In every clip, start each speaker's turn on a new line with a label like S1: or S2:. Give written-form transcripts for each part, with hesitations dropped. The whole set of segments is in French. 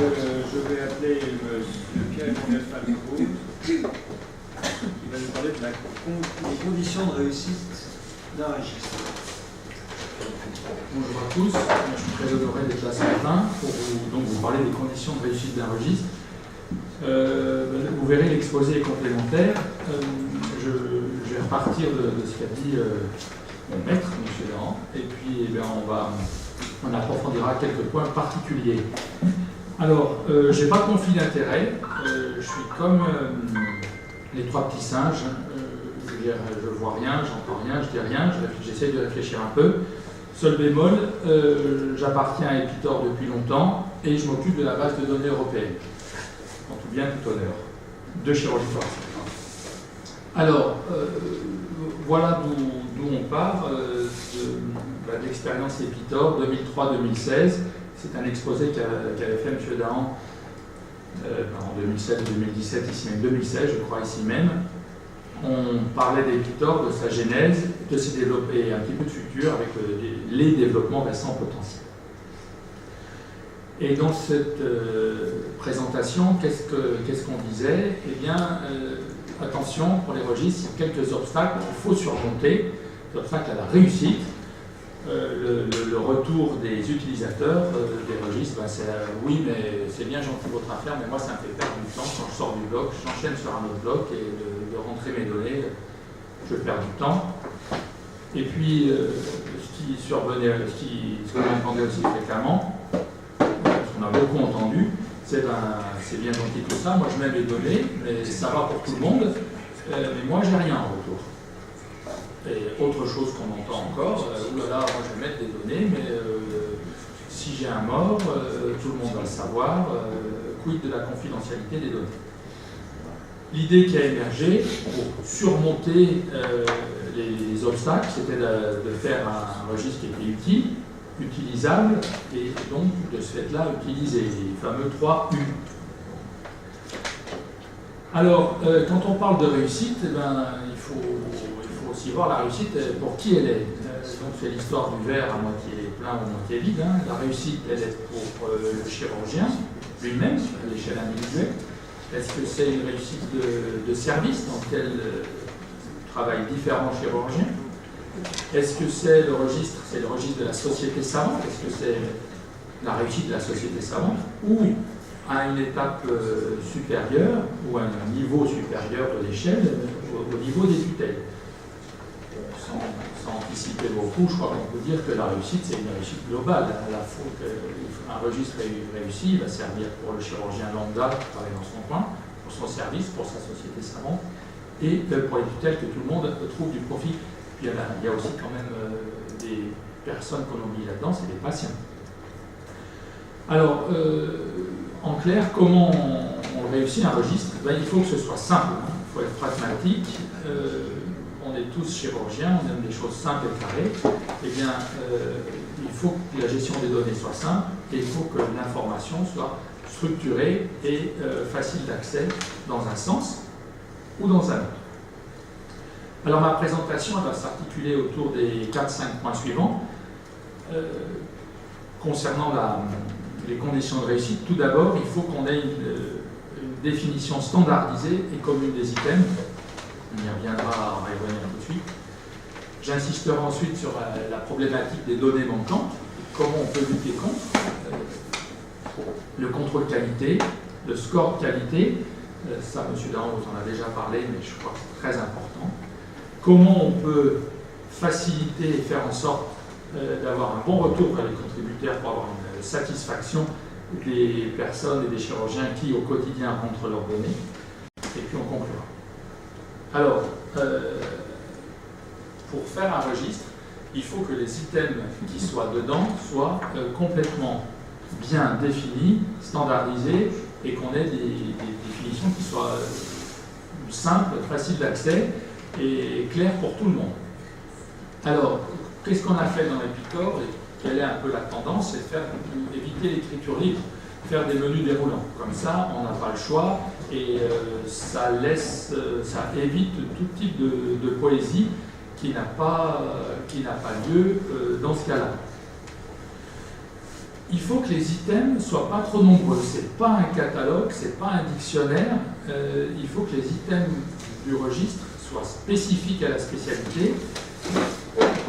S1: je vais appeler M. Pierre-Emmanuel Falco, qui va nous parler des conditions de réussite d'un registre.
S2: Bonjour à tous, je suis très honoré d'être là ce matin pour vous parler des conditions de réussite d'un registre. Vous verrez, l'exposé est complémentaire. Je vais repartir de ce qu'a dit mon maître, M. Dahan, et puis on approfondira quelques points particuliers. Alors, je n'ai pas de conflit d'intérêt, je suis comme les trois petits singes, je ne vois rien, j'entends rien, je dis rien, j'essaie de réfléchir un peu. Seul bémol, j'appartiens à Epitor depuis longtemps et je m'occupe de la base de données européenne. En tout bien, tout honneur. De chirurgie thoracique. Alors, voilà d'où on part de l'expérience Epitor 2003-2016. C'est un exposé qu'avait fait M. Dahan en 2016-2017, ici même 2016, je crois, ici même. On parlait d'Epitor, de sa genèse, de ses développements et un petit peu de futur avec les développements récents potentiels. Et dans cette présentation, qu'est-ce qu'on disait? Eh bien, attention, pour les registres, il y a quelques obstacles qu'il faut surmonter, des obstacles à la réussite. Le retour des utilisateurs des registres, c'est oui, mais c'est bien gentil votre affaire, mais moi ça me fait perdre du temps quand je sors du bloc, j'enchaîne sur un autre bloc et de rentrer mes données, je perds du temps. Et puis, ce qu'on entendait aussi fréquemment, ce qu'on a beaucoup entendu, c'est bien gentil tout ça, moi je mets mes données, mais ça va pour tout le monde, mais moi j'ai rien en retour. Et autre chose qu'on entend encore, oulala, moi je vais mettre des données, mais si j'ai un mort, tout le monde va le savoir, quid de la confidentialité des données. L'idée qui a émergé pour surmonter les obstacles, c'était de faire un registre qui était utile, utilisable, et donc de ce fait-là utiliser les fameux 3 U. Alors, quand on parle de réussite, il faut aussi voir la réussite pour qui elle est. Donc c'est l'histoire du verre à moitié plein ou à moitié vide. La réussite, elle est pour le chirurgien lui-même, à l'échelle individuelle. Est-ce que c'est une réussite de service dans lequel travaillent différents chirurgiens? Est-ce que c'est le registre de la société savante? Est-ce que c'est la réussite de la société savante? Ou à une étape supérieure, ou à un niveau supérieur de l'échelle, au niveau des tutelles? Sans anticiper beaucoup, je crois qu'on peut dire que la réussite, c'est une réussite globale. Un registre réussi va servir pour le chirurgien lambda qui travaille dans son coin, pour son service, pour sa société savante, et pour les tutelles que tout le monde trouve du profit. Puis il y a aussi quand même des personnes qu'on oublie là-dedans, c'est les patients. Alors, en clair, comment on réussit un registre? Il faut que ce soit simple, il faut être pragmatique. On est tous chirurgiens, on aime des choses simples et carrées. Eh bien, il faut que la gestion des données soit simple et il faut que l'information soit structurée et facile d'accès dans un sens ou dans un autre. Alors, ma présentation elle va s'articuler autour des 4-5 points suivants. Concernant les conditions de réussite, tout d'abord, il faut qu'on ait une définition standardisée et commune des items. On y reviendra, on va y revenir tout de suite. J'insisterai ensuite sur la problématique des données manquantes, comment on peut lutter contre, le contrôle qualité, le score de qualité, ça M. Dahan vous en a déjà parlé, mais je crois que c'est très important. Comment on peut faciliter et faire en sorte d'avoir un bon retour vers les contributeurs pour avoir une satisfaction des personnes et des chirurgiens qui au quotidien rentrent leurs données, et puis on conclura. Alors, pour faire un registre, il faut que les items qui soient dedans soient complètement bien définis, standardisés, et qu'on ait des définitions qui soient simples, faciles d'accès et claires pour tout le monde. Alors, qu'est-ce qu'on a fait dans Epitor et quelle est un peu la tendance? C'est éviter l'écriture libre, faire des menus déroulants. Comme ça, on n'a pas le choix et ça évite tout type de poésie qui n'a pas lieu dans ce cas-là. il faut que les items ne soient pas trop nombreux. Ce n'est pas un catalogue, ce n'est pas un dictionnaire. Il faut que les items du registre soient spécifiques à la spécialité.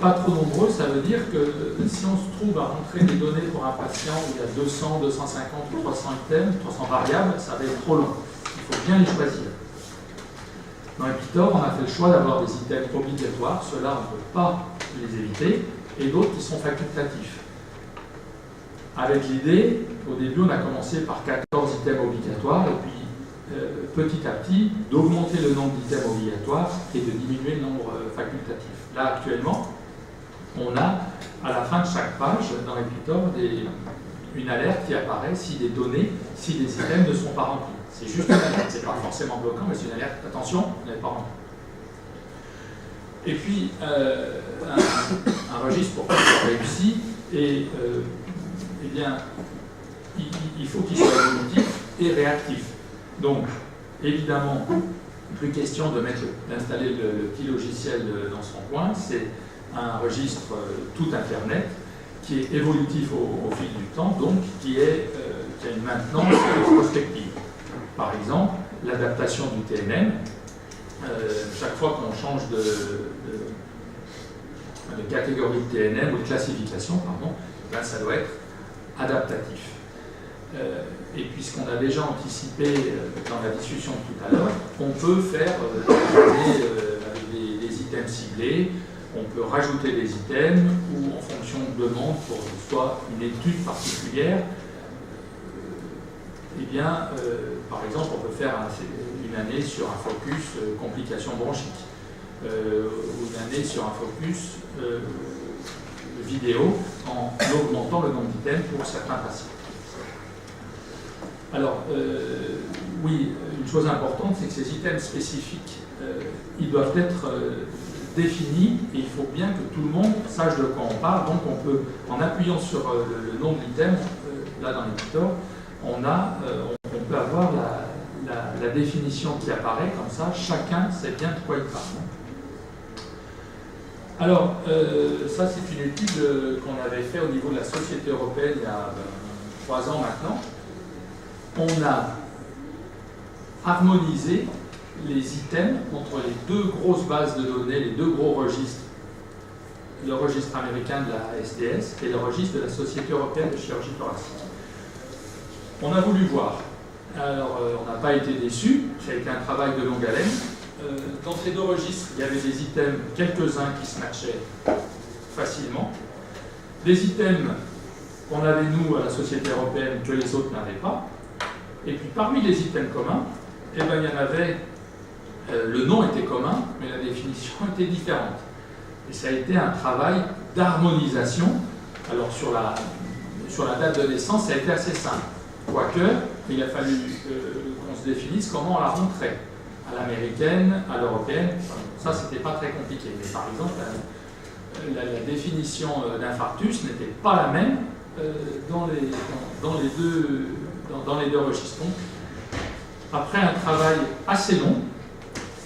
S2: Pas trop nombreux, ça veut dire que si on se trouve à rentrer des données pour un patient où il y a 200, 250 ou 300 items, 300 variables, ça va être trop long. Il faut bien les choisir. Dans Epitor, on a fait le choix d'avoir des items obligatoires. Ceux-là, on ne peut pas les éviter. Et d'autres qui sont facultatifs. Avec l'idée, au début, on a commencé par 14 items obligatoires, et puis petit à petit, d'augmenter le nombre d'items obligatoires et de diminuer le nombre facultatif. Là, actuellement, on a, à la fin de chaque page, dans Epitor, une alerte qui apparaît si des données, si des items ne sont pas remplis. C'est juste une alerte, c'est pas forcément bloquant, mais c'est une alerte. Attention, on n'est pas rempli. Et puis, un registre pour qu'il soit réussi, et eh bien, il faut qu'il soit évolutif et réactif. Donc, évidemment, plus question d'installer le petit logiciel dans son coin, c'est un registre tout Internet qui est évolutif au fil du temps, donc qui a une maintenance prospective. Par exemple, l'adaptation du TNM, chaque fois qu'on change de catégorie de TNM ou de classification, pardon, ben ça doit être adaptatif. Et puisqu'on a déjà anticipé dans la discussion de tout à l'heure, on peut faire des items ciblés, on peut rajouter des items ou en fonction de demande pour soit une étude particulière, eh bien, par exemple, on peut faire une année sur un focus complications bronchiques, ou une année sur un focus vidéo en augmentant le nombre d'items pour certains patients. Alors, oui, une chose importante, c'est que ces items spécifiques, ils doivent être définis et il faut bien que tout le monde sache de quoi on parle. Donc, on peut, en appuyant sur le nom de l'item, là dans l'éditeur, on peut avoir la définition qui apparaît, comme ça, chacun sait bien de quoi il parle. Alors, ça c'est une étude qu'on avait faite au niveau de la Société européenne il y a 3 ans maintenant. On a harmonisé les items entre les 2 grosses bases de données, les 2 gros registres, le registre américain de la SDS et le registre de la Société européenne de chirurgie thoracique. On a voulu voir. Alors, on n'a pas été déçus, ça a été un travail de longue haleine. Dans ces 2 registres, il y avait des items, quelques-uns qui se matchaient facilement. Des items qu'on avait, nous, à la Société européenne, que les autres n'avaient pas. Et puis, parmi les items communs, eh ben, il y en avait, le nom était commun, mais la définition était différente. Et ça a été un travail d'harmonisation. Alors, sur la date de naissance, ça a été assez simple. Quoique, il a fallu qu'on se définisse comment on la rentrait. À l'américaine, à l'européenne, ça c'était pas très compliqué. Mais par exemple, la définition d'infarctus n'était pas la même dans les deux registres. Donc, après un travail assez long,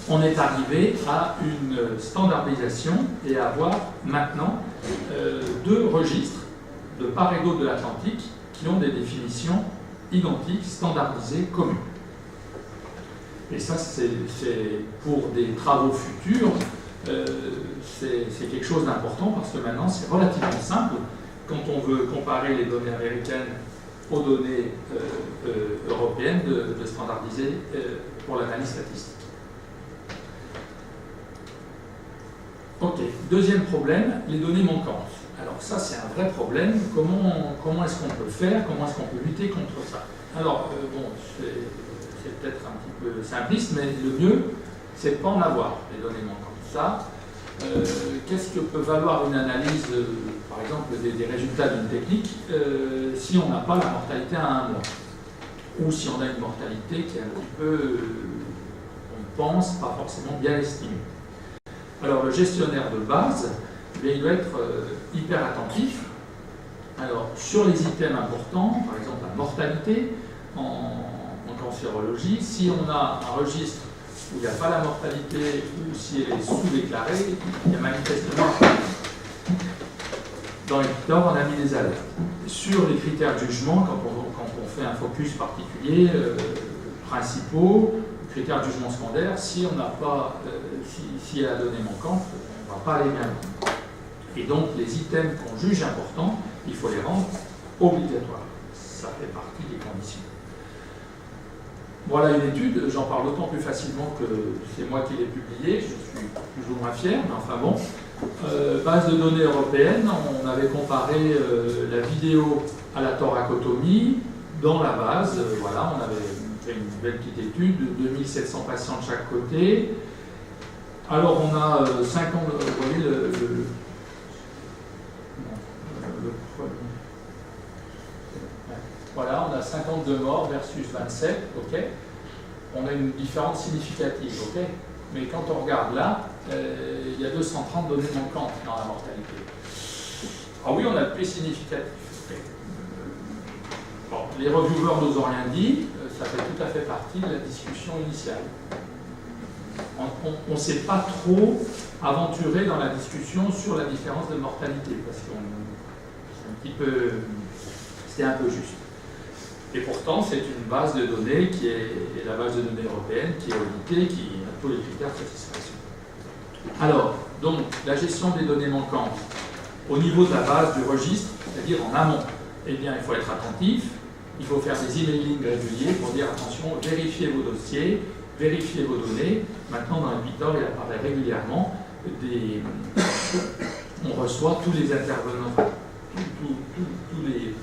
S2: on est arrivé à une standardisation et à avoir maintenant 2 registres de part et d'autre de l'Atlantique qui ont des définitions identiques, standardisées, communes. Et ça, c'est pour des travaux futurs, c'est quelque chose d'important parce que maintenant, c'est relativement simple quand on veut comparer les données américaines aux données européennes de standardiser pour l'analyse statistique. Ok, deuxième problème, les données manquantes. Alors ça, c'est un vrai problème. Comment est-ce qu'on peut faire? Comment est-ce qu'on peut lutter contre ça? Alors, bon, c'est peut-être un petit peu simpliste, mais le mieux, c'est de ne pas en avoir, les données manquantes. Ça, qu'est-ce que peut valoir une analyse, par exemple, des résultats d'une technique, si on n'a pas la mortalité à 1 mois? Ou si on a une mortalité qui est un petit peu, on pense, pas forcément bien estimée. Alors, le gestionnaire de base, il doit être hyper attentif. Alors, sur les items importants, par exemple la mortalité en cancérologie, si on a un registre où il n'y a pas la mortalité ou si elle est sous-déclarée, il y a manifestement dans Epictor, on a mis des alertes. Sur les critères de jugement, quand on fait un focus particulier, principaux, critères de jugement secondaire, si on n'a pas, si la donnée manquante, on ne va pas aller bien loin. Et donc, les items qu'on juge importants, il faut les rendre obligatoires. Ça fait partie des conditions. Voilà une étude, j'en parle d'autant plus facilement que c'est moi qui l'ai publiée, je suis plus ou moins fier, mais enfin bon. Base de données européenne, on avait comparé la vidéo à la thoracotomie dans la base. Voilà, on avait fait une belle petite étude, 2700 patients de chaque côté. Alors on a 50, vous voyez voilà, on a 52 morts versus 27, ok. On a une différence significative, ok. Mais quand on regarde là, il y a 230 données manquantes dans la mortalité. Ah oui, on a le P significatif. Okay. Bon, les reviewers nous ont rien dit, ça fait tout à fait partie de la discussion initiale. On ne s'est pas trop aventuré dans la discussion sur la différence de mortalité, parce que c'était un peu juste. Et pourtant, c'est une base de données qui est la base de données européenne, qui est auditée, qui a tous les critères de satisfaction. Alors, donc, la gestion des données manquantes au niveau de la base du registre, c'est-à-dire en amont, eh bien, il faut être attentif, il faut faire des emailing réguliers pour dire attention, vérifiez vos dossiers, vérifiez vos données. Maintenant, dans Epictor, il apparaît régulièrement on reçoit tous les intervenants, tous les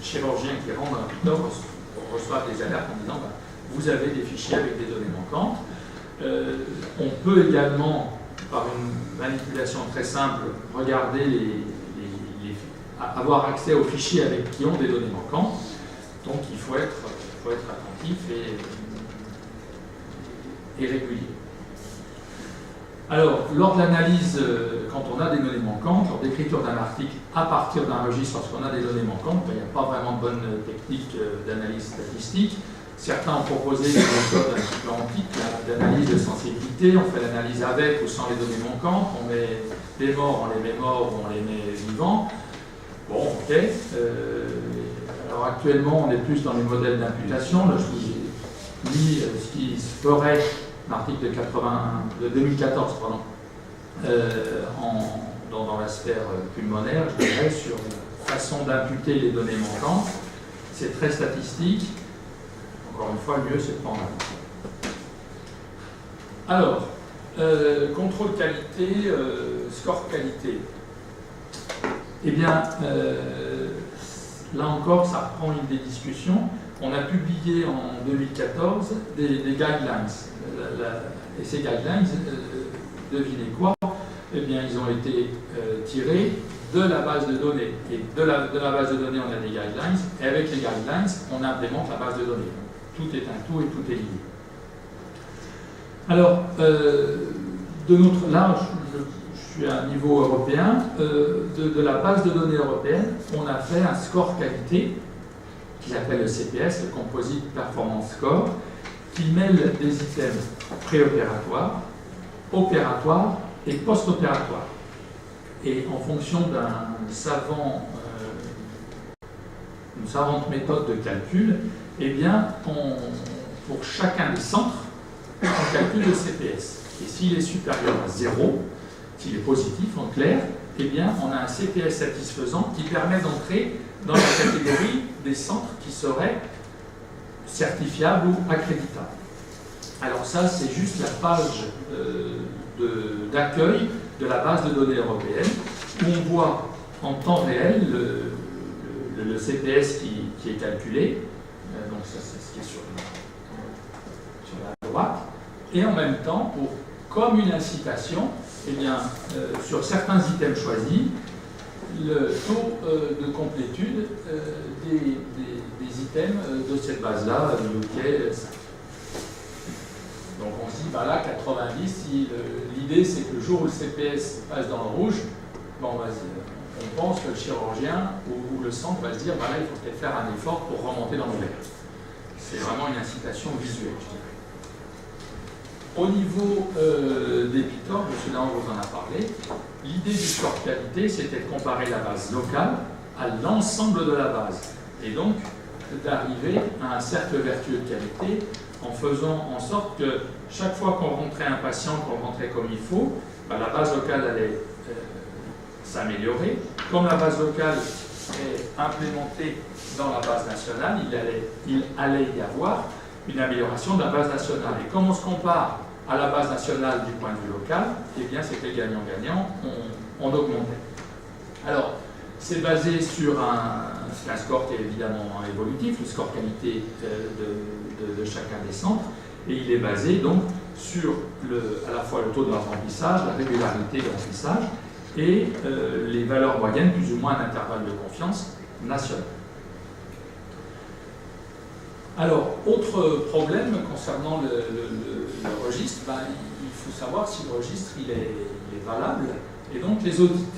S2: chirurgiens qui rentrent dans Epictor reçoivent des alertes en disant vous avez des fichiers avec des données manquantes. On peut également, par une manipulation très simple, regarder avoir accès aux fichiers avec qui ont des données manquantes. Donc il faut être attentif et régulier. Alors, lors de l'analyse, quand on a des données manquantes, lors d'écriture d'un article à partir d'un registre, lorsqu'on a des données manquantes, il n'y a pas vraiment de bonne technique d'analyse statistique. Certains ont proposé des méthodes un petit peu antiques d'analyse de sensibilité. On fait l'analyse avec ou sans les données manquantes. On met des morts, on les met morts ou on les met vivants. Bon, ok. Alors actuellement, on est plus dans les modèles d'imputation. Là, je vous ai mis ce qui se ferait, l'article de 2014, pardon, dans la sphère pulmonaire, je dirais, sur la façon d'imputer les données manquantes. C'est très statistique. Encore une fois, le mieux, c'est de prendre un. Alors, contrôle qualité, score qualité. Eh bien, là encore, ça reprend une des discussions. On a publié en 2014 des guidelines. Et ces guidelines, devinez quoi? Eh bien, ils ont été tirés de la base de données. Et de la base de données, on a des guidelines. Et avec les guidelines, on implémente la base de données. Tout est un tout et tout est lié. Alors, là, je suis à un niveau européen. De la base de données européenne, on a fait un score qualité qui s'appelle le CPS, le Composite Performance Score, qui mêle des items préopératoires, opératoires et post-opératoires. Et en fonction d'une savante méthode de calcul, eh bien, pour chacun des centres, on calcule le CPS. Et s'il est supérieur à 0, s'il est positif, en clair, eh bien, on a un CPS satisfaisant qui permet d'entrer dans la catégorie des centres qui seraient certifiables ou accréditables. Alors ça, c'est juste la page d'accueil de la base de données européenne, où on voit en temps réel le CPS qui est calculé. Donc ça, c'est ce qui est sur la droite. Et en même temps, comme une incitation, eh bien, sur certains items choisis, le taux de complétude des items de cette base-là, UK 5. Donc on se dit, bah là, 90, si l'idée c'est que le jour où le CPS passe dans le rouge, bon, on pense que le chirurgien ou le centre va se dire, bah là, il faut peut-être faire un effort pour remonter dans le vert. C'est vraiment une incitation visuelle, je dirais. Au niveau des bitors, M. Dahan vous en a parlé, l'idée du score qualité, c'était de comparer la base locale à l'ensemble de la base. Et donc, d'arriver à un cercle vertueux de qualité en faisant en sorte que chaque fois qu'on rentrait un patient, qu'on rentrait comme il faut, ben, la base locale allait s'améliorer. Comme la base locale est implémentée dans la base nationale, il allait y avoir une amélioration de la base nationale. Et comme on se compare à la base nationale du point de vue local, eh bien c'était gagnant-gagnant, on augmentait. Alors, c'est basé sur un score qui est évidemment évolutif, le score qualité de chacun des centres, et il est basé donc sur à la fois le taux de remplissage, la régularité de remplissage, et les valeurs moyennes, plus ou moins un intervalle de confiance national. Alors, autre problème concernant le registre, ben, il faut savoir si le registre il est valable, et donc les audits.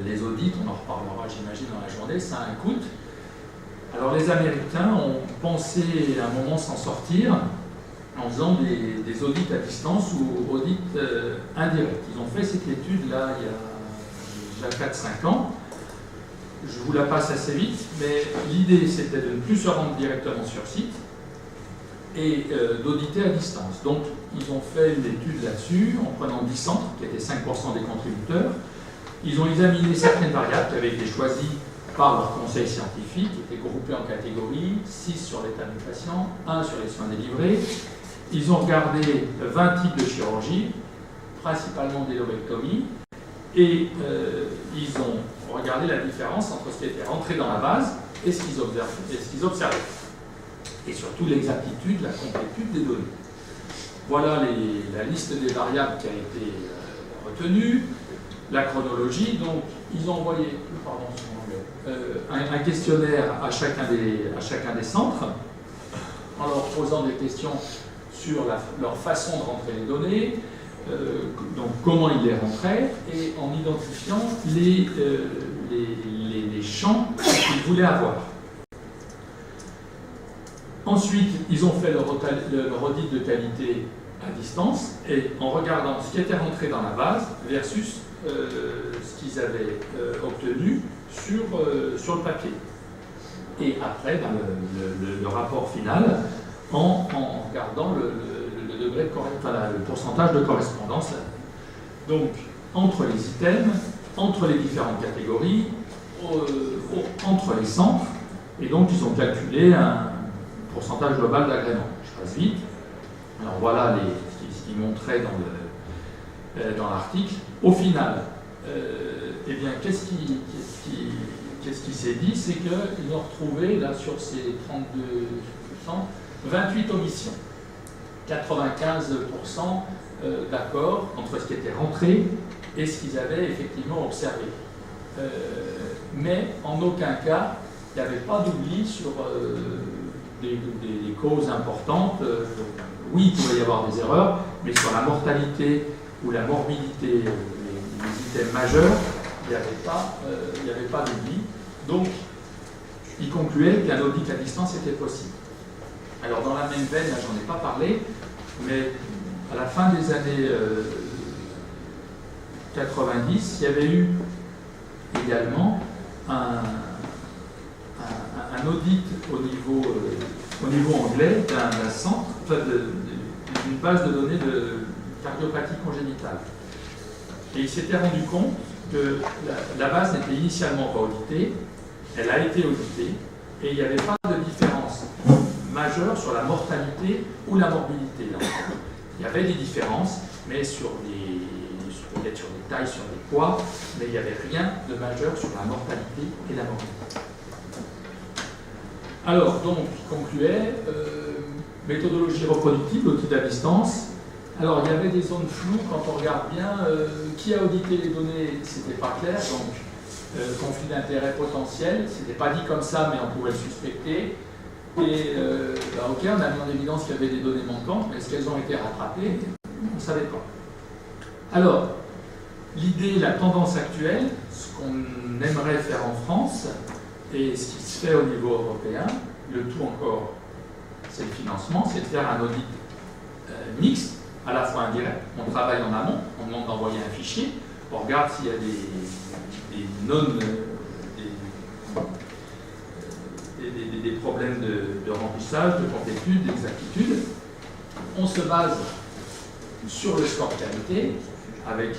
S2: Les audits, on en reparlera j'imagine dans la journée, ça a un coût. Alors les Américains ont pensé à un moment s'en sortir en faisant des audits à distance ou audits indirects. Ils ont fait cette étude là il y a déjà 4-5 ans. Je vous la passe assez vite, mais l'idée c'était de ne plus se rendre directement sur site et d'auditer à distance. Donc ils ont fait une étude là-dessus en prenant 10 centres, qui étaient 5% des contributeurs. Ils ont examiné certaines variables qui avaient été choisies par leur conseil scientifique, qui étaient groupées en catégories, 6 sur l'état du patient, 1 sur les soins délivrés. Ils ont regardé 20 types de chirurgie, principalement des lobectomies, et ils ont regardé la différence entre ce qui était rentré dans la base et ce qu'ils observaient. Et surtout l'exactitude, la complétude des données. Voilà la liste des variables qui a été retenue, la chronologie. Donc, ils ont envoyé un questionnaire à chacun des centres en leur posant des questions sur leur façon de rentrer les données, donc comment ils les rentraient, et en identifiant les champs qu'ils voulaient avoir. Ensuite, ils ont fait leur audit de qualité à distance, et en regardant ce qui était rentré dans la base versus ce qu'ils avaient obtenu sur le papier. Et après, ben, le rapport final en regardant le degré de le pourcentage de correspondance. Donc, entre les items, entre les différentes catégories, entre les centres, et donc ils ont calculé un pourcentage global d'agrément. Je passe vite. Alors voilà ce qu'ils montraient dans l'article. Au final, eh bien, qu'est-ce qui s'est dit? C'est qu'ils ont retrouvé, là, sur ces 32%, 28 omissions. 95% d'accord entre ce qui était rentré et ce qu'ils avaient effectivement observé. Mais en aucun cas, il n'y avait pas d'oubli sur des causes importantes. Oui, il pouvait y avoir des erreurs, mais sur la mortalité ou la morbidité, les items majeurs, il n'y avait pas d'oubli. Donc, il concluait qu'un audit à distance était possible. Alors, dans la même veine, là, j'en ai pas parlé, mais à la fin des années 90, il y avait eu également un audit au niveau anglais d'un centre, d'une base de données de cardiopathie congénitale. Et il s'était rendu compte que la base n'était initialement pas auditée, elle a été auditée, et il n'y avait pas de différence majeure sur la mortalité ou la morbidité. Là. Il y avait des différences, mais peut-être sur des tailles, sur des poids, mais il n'y avait rien de majeur sur la mortalité et la morbidité. Alors, donc, il concluait, méthodologie reproductive, audit à distance. Alors, il y avait des zones floues quand on regarde bien. Qui a audité les données, c'était pas clair, donc conflit d'intérêt potentiel, c'était pas dit comme ça, mais on pouvait le suspecter. Et ok, on a mis en évidence qu'il y avait des données manquantes, mais est-ce qu'elles ont été rattrapées? On ne savait pas. Alors, l'idée, la tendance actuelle, ce qu'on aimerait faire en France, et ce qui se fait au niveau européen, le tout encore, c'est le financement, c'est de faire un audit mixte, à la fois indirect. On travaille en amont, on demande d'envoyer un fichier, on regarde s'il y a des problèmes de remplissage, de complétude, d'exactitude. On se base sur le score de qualité, avec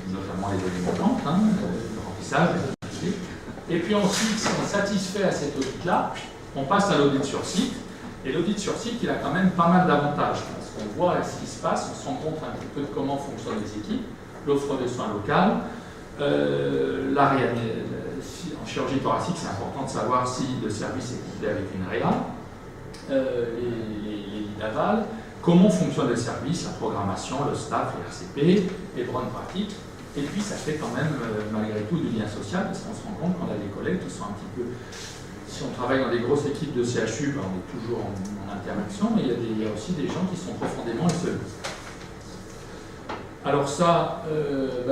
S2: notamment les données montantes, le remplissage, et puis ensuite, si on satisfait à cet audit-là, on passe à l'audit sur site. Et l'audit sur site, il a quand même pas mal d'avantages, parce qu'on voit ce qui se passe, on se rend compte un petit peu de comment fonctionnent les équipes, l'offre de soins locale, en chirurgie thoracique, c'est important de savoir si le service est couplé avec une réa, les lits d'aval, comment fonctionne le service, la programmation, le staff, les RCP, les bonnes pratiques. Et puis ça fait quand même, malgré tout, du lien social, parce qu'on se rend compte qu'on a des collègues qui sont un petit peu... Si on travaille dans des grosses équipes de CHU, on est toujours en interaction, mais il y a aussi des gens qui sont profondément isolés. Alors ça,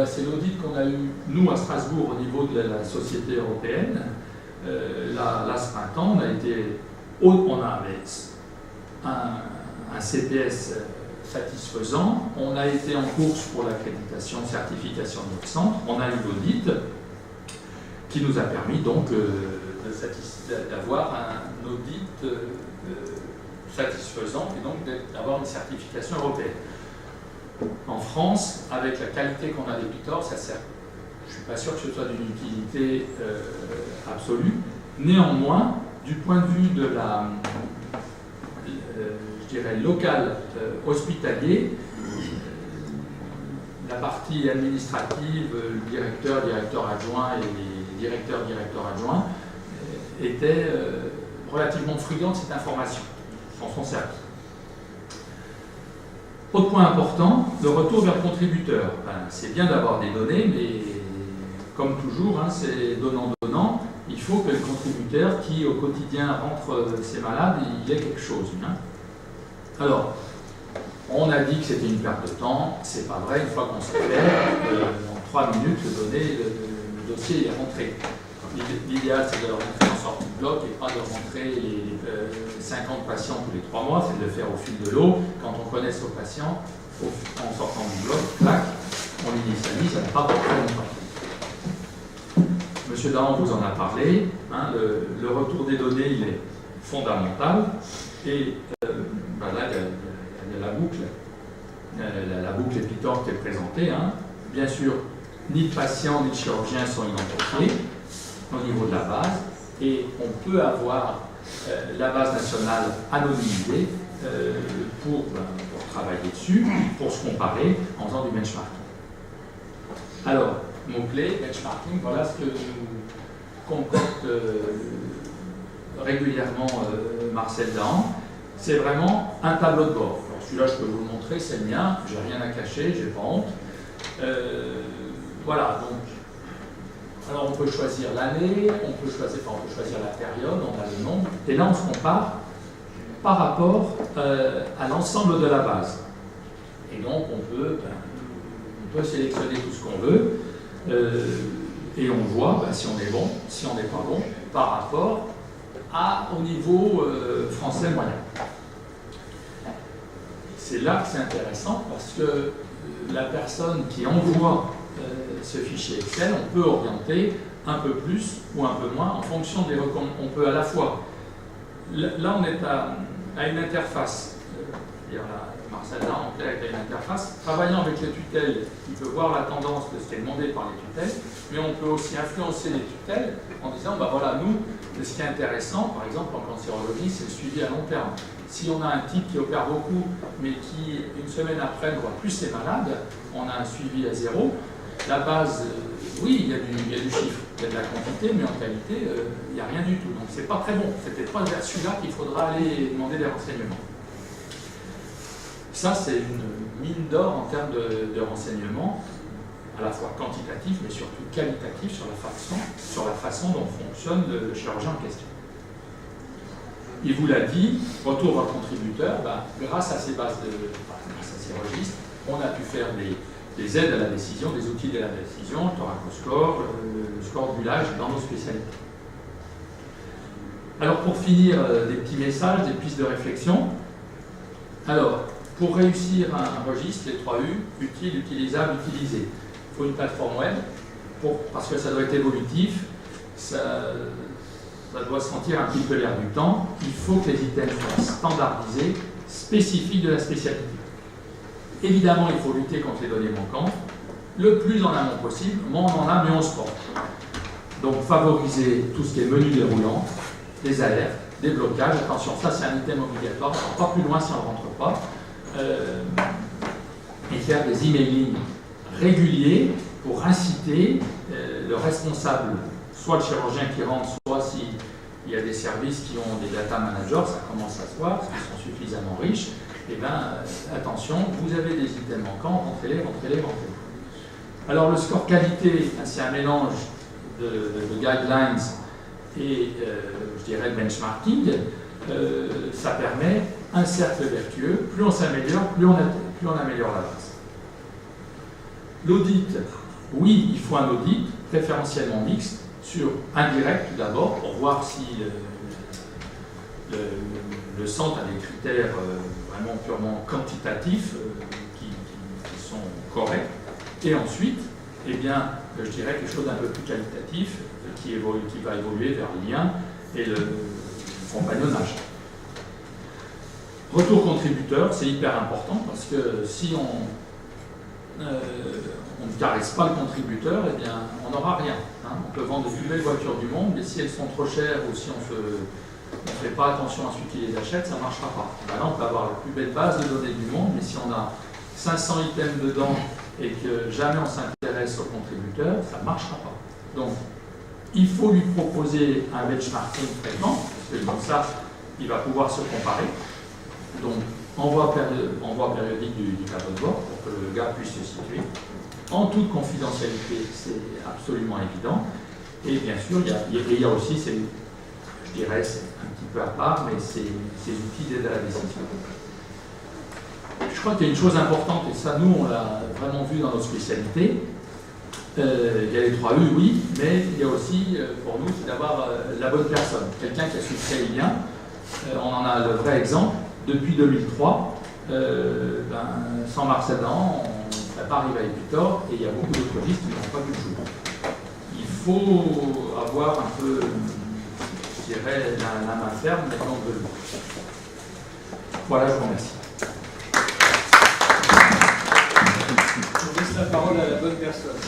S2: c'est l'audit qu'on a eu, nous, à Strasbourg, au niveau de la société européenne. Là, ce printemps, on avait un CPS satisfaisant. On a été en course pour l'accréditation, certification de notre centre. On a eu l'audit qui nous a permis donc d'avoir un audit satisfaisant et donc d'avoir une certification européenne. En France, avec la qualité qu'on a des Pitor, ça sert. Je ne suis pas sûr que ce soit d'une utilité absolue. Néanmoins, du point de vue de je dirais, local hospitalier, la partie administrative, le directeur adjoint et les directeurs adjoints étaient relativement friands de cette information, s'en sont servis. Autre point important, le retour vers le contributeur. C'est bien d'avoir des données, mais comme toujours, c'est donnant-donnant. Il faut que le contributeur qui au quotidien rentre ses malades, il y ait quelque chose. Alors, on a dit que c'était une perte de temps, c'est pas vrai, une fois qu'on s'est fait, en 3 minutes, le dossier est rentré. L'idéal, c'est de le rentrer en sortie de bloc et pas de rentrer les 50 patients tous les 3 mois, c'est de le faire au fil de l'eau. Quand on connaît son patient, en sortant du bloc, clac, on l'initialise, ça n'a pas beaucoup longtemps. Monsieur Dahan vous en a parlé, le retour des données, il est fondamental. Et là, il y a la boucle Epitor qui est présentée. Bien sûr, ni le patient ni le chirurgien sont identifiés au niveau de la base, et on peut avoir la base nationale anonymisée pour travailler dessus, pour se comparer en faisant du benchmarking. Alors, mot-clé, benchmarking, voilà ce que nous concocte régulièrement Marcel Dahan. C'est vraiment un tableau de bord. Alors celui-là, je peux vous le montrer, c'est le mien, j'ai rien à cacher, j'ai pas honte. Voilà, donc, alors on peut choisir l'année, on peut choisir la période, on a le nombre, et là on se compare par rapport à l'ensemble de la base. Et donc on peut sélectionner tout ce qu'on veut, et on voit si on est bon, si on n'est pas bon, par rapport au niveau français moyen. C'est là que c'est intéressant, parce que la personne qui envoie ce fichier Excel, on peut orienter un peu plus ou un peu moins en fonction des recommandations. On peut à la fois, là on est à une interface, Marcel Dahan en clair avec une interface, travaillant avec les tutelles, il peut voir la tendance de ce qui est demandé par les tutelles, mais on peut aussi influencer les tutelles en disant, voilà, nous, ce qui est intéressant, par exemple en cancérologie, c'est le suivi à long terme. Si on a un type qui opère beaucoup, mais qui, une semaine après, ne voit plus ses malades, on a un suivi à 0. La base, oui, il y a du chiffre, il y a de la quantité, mais en qualité, il n'y a rien du tout. Donc c'est pas très bon. C'est peut-être pas vers celui-là qu'il faudra aller demander des renseignements. Ça, c'est une mine d'or en termes de renseignements, à la fois quantitatif, mais surtout qualitatif sur la façon dont fonctionne le chirurgien en question. Il vous l'a dit, retour vers le contributeur, grâce à ces bases grâce à ces registres, on a pu faire des aides à la décision, des outils d'aide à la décision, le thoracoscore, le score d'ulage dans nos spécialités. Alors pour finir, des petits messages, des pistes de réflexion. Alors, pour réussir un registre, les 3U, utile, utilisable, utilisé. Il faut une plateforme web, parce que ça doit être évolutif, ça doit sentir un petit peu l'air du temps. Il faut que les items soient standardisés, spécifiques de la spécialité. Évidemment, il faut lutter contre les données manquantes, le plus en amont possible, moins on en a, mieux on se porte. Donc favoriser tout ce qui est menu déroulant, des alertes, des blocages, attention, ça c'est un item obligatoire, pas plus loin si on ne rentre pas, et faire des emailing réguliers pour inciter le responsable, soit le chirurgien qui rentre, soit s'il y a des services qui ont des data managers, ça commence à se voir, parce qu'ils sont suffisamment riches, et bien attention, vous avez des items manquants, rentrez-les. Alors le score qualité, c'est un mélange de guidelines et je dirais benchmarking. Ça permet un cercle vertueux. Plus on s'améliore, plus on améliore la base. L'audit, oui, il faut un audit, préférentiellement mixte, sur indirect tout d'abord, pour voir si le centre a des critères vraiment purement quantitatifs qui sont corrects. Et ensuite, eh bien, je dirais quelque chose d'un peu plus qualitatif qui va évoluer vers le lien et le compagnonnage. Retour contributeur, c'est hyper important parce que si on ne caresse pas le contributeur, eh bien, on n'aura rien. Hein. On peut vendre les plus belles voitures du monde, mais si elles sont trop chères ou si on ne fait pas attention à celui qui les achète, ça ne marchera pas. Ben là, on peut avoir la plus belle base de données du monde, mais si on a 500 items dedans et que jamais on s'intéresse au contributeur, ça ne marchera pas. Donc, il faut lui proposer un benchmarking fréquent, parce que comme ça, il va pouvoir se comparer. Donc, envoi périodique du tableau de bord pour que le gars puisse se situer. En toute confidentialité, c'est absolument évident. Et bien sûr, il y a aussi, je dirais, c'est un petit peu à part, mais ces outils d'aide à la décision. Je crois qu'il y a une chose importante, et ça, nous, on l'a vraiment vu dans notre spécialité. Il y a les 3U, oui, mais il y a aussi, pour nous, c'est d'avoir la bonne personne. Quelqu'un qui a su créer le lien. On en a le vrai exemple. Depuis 2003, sans Marcel Dahan, on ne serait pas arrivé à Epitor, et il y a beaucoup d'autres registres qui n'ont pas du tout. Il faut avoir un peu, je dirais, la main ferme, mais on veut. Voilà, je vous remercie.
S1: On laisse la parole à la bonne personne.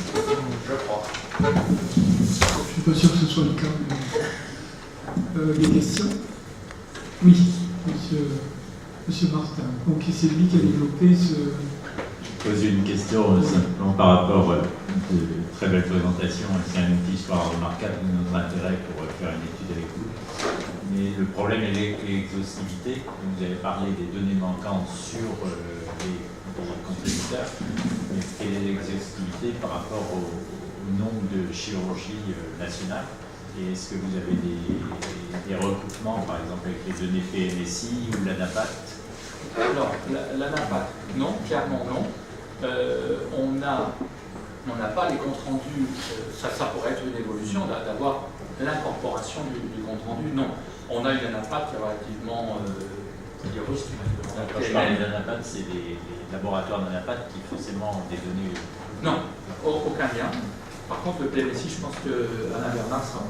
S2: Je crois.
S3: Je ne suis pas sûr que ce soit le cas. Des questions? Oui, monsieur Martin. Donc c'est lui qui a développé ce...
S4: Je posais une question simplement par rapport à une très belle présentation. C'est un outil histoire remarquable de notre intérêt pour faire une étude avec vous. Mais le problème est l'exhaustivité. Vous avez parlé des données manquantes sur les contributeurs. Mais quelle est l'exhaustivité par rapport au nombre de chirurgies nationales? Et est-ce que vous avez des recoupements, par exemple, avec les données PNSI ou l'ANAPAT?
S2: Alors, l'ANAPAT, non, clairement non. On n'a pas les comptes rendus, ça pourrait être une évolution d'avoir l'incorporation du compte rendu, non. On a une ANAPAT qui est relativement robuste.
S4: Quand je parle d'ANAPAT, c'est les laboratoires d'ANAPAT qui forcément ont des données.
S2: Non, aucun lien. Par contre, le PMSI, je pense qu'Alain Bernard sera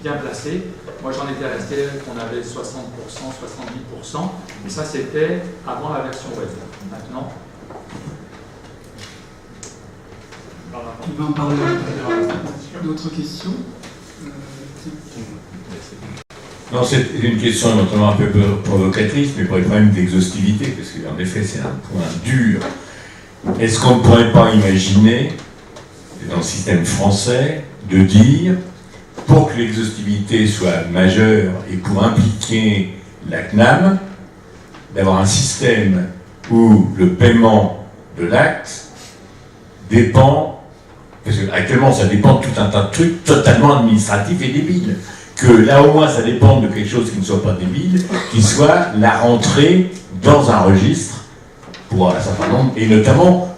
S2: bien placé. Moi, j'en étais resté qu'on avait 60%, 70%, mais ça, c'était avant la version web. Maintenant,
S3: il va en parler. D'autres questions?
S5: Non, c'est une question notamment un peu provocatrice, mais pour les problèmes d'exhaustivité, parce qu'en effet, c'est un point dur. Est-ce qu'on ne pourrait pas imaginer, dans le système français, de dire, pour que l'exhaustivité soit majeure et pour impliquer la CNAM, d'avoir un système où le paiement de l'acte dépend, parce qu'actuellement ça dépend de tout un tas de trucs totalement administratifs et débiles, que là au moins ça dépend de quelque chose qui ne soit pas débile, qui soit la rentrée dans un registre pour un certain nombre, et notamment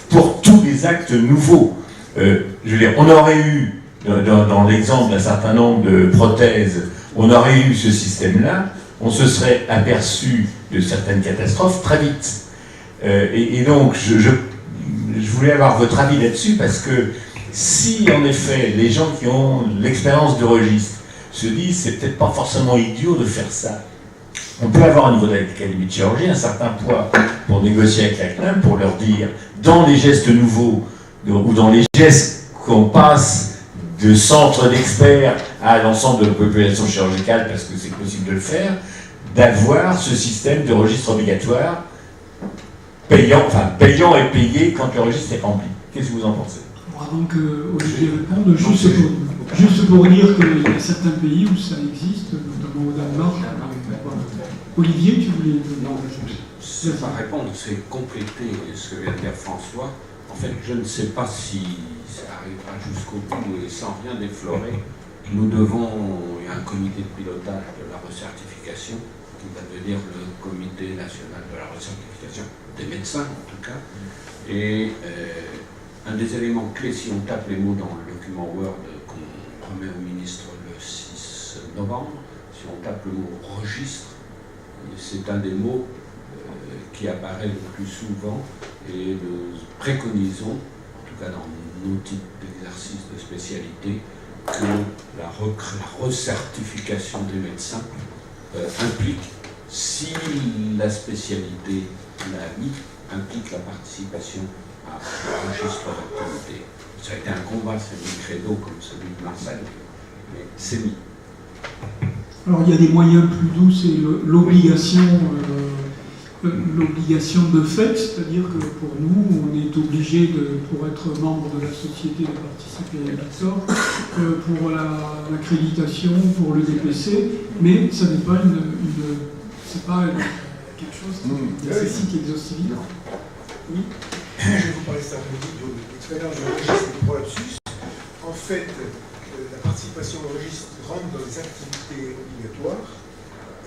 S5: pour tous les actes nouveaux. Je veux dire, on aurait eu, dans l'exemple d'un certain nombre de prothèses, on aurait eu ce système-là, on se serait aperçu de certaines catastrophes très vite. Et donc, je voulais avoir votre avis là-dessus, parce que si, en effet, les gens qui ont l'expérience de registre se disent c'est peut-être pas forcément idiot de faire ça, on peut avoir au niveau de l'Académie de chirurgie un certain poids pour négocier avec la CNAM, pour leur dire, dans les gestes nouveaux, ou dans les gestes qu'on passe de centres d'experts à l'ensemble de la population chirurgicale, parce que c'est possible de le faire, d'avoir ce système de registre obligatoire, payant et payé quand le registre est rempli. Qu'est-ce que vous en pensez?
S3: Avant que Olivier réponde, juste pour dire qu'il y a certains pays où ça existe, notamment au Danemark. Olivier, tu voulais...
S6: Non, c'est pas répondre, c'est compléter ce que vient de dire François. En fait, je ne sais pas si ça arrivera jusqu'au bout et sans rien déflorer. Nous devons, il y a un comité de pilotage de la recertification qui va devenir le comité national de la recertification des médecins en tout cas. Et un des éléments clés, si on tape les mots dans le document Word qu'on remet au ministre le 6 novembre, si on tape le mot registre, c'est un des mots qui apparaît le plus souvent, et nous préconisons, en tout cas dans nos types d'exercices de spécialité, que la recertification des médecins implique, si la spécialité l'a mis, implique la participation à un registre d'activité. Ça a été un combat, c'est mis credo comme celui de Marcel, mais c'est mis.
S3: Alors il y a des moyens plus doux, c'est l'obligation de fait, c'est-à-dire que pour nous, on est obligé, pour être membre de la société, de participer à l'ISOR, pour l'accréditation, pour le DPC, mais ça n'est pas c'est pas quelque chose qui nécessite l'exhaustivité. Oui.
S7: Je vais vous parler cet après-midi de l'expérience du registre et du prolapsus. En fait, la participation au registre rentre dans les activités obligatoires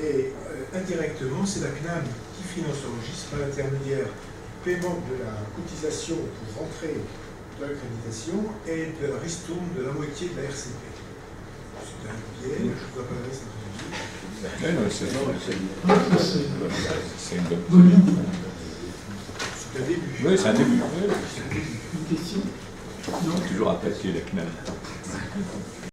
S7: et indirectement, c'est la CNAM qui finance le registre par l'intermédiaire du paiement de la cotisation pour rentrer dans l'accréditation et de la ristourne de la moitié de la RCP. C'est un biais, je ne vous appellerai cet après-midi.
S5: C'est une bonne
S7: C'est un début.
S5: Oui, c'est un début.
S3: Une question? Non.
S5: Toujours attaquer la CNAM.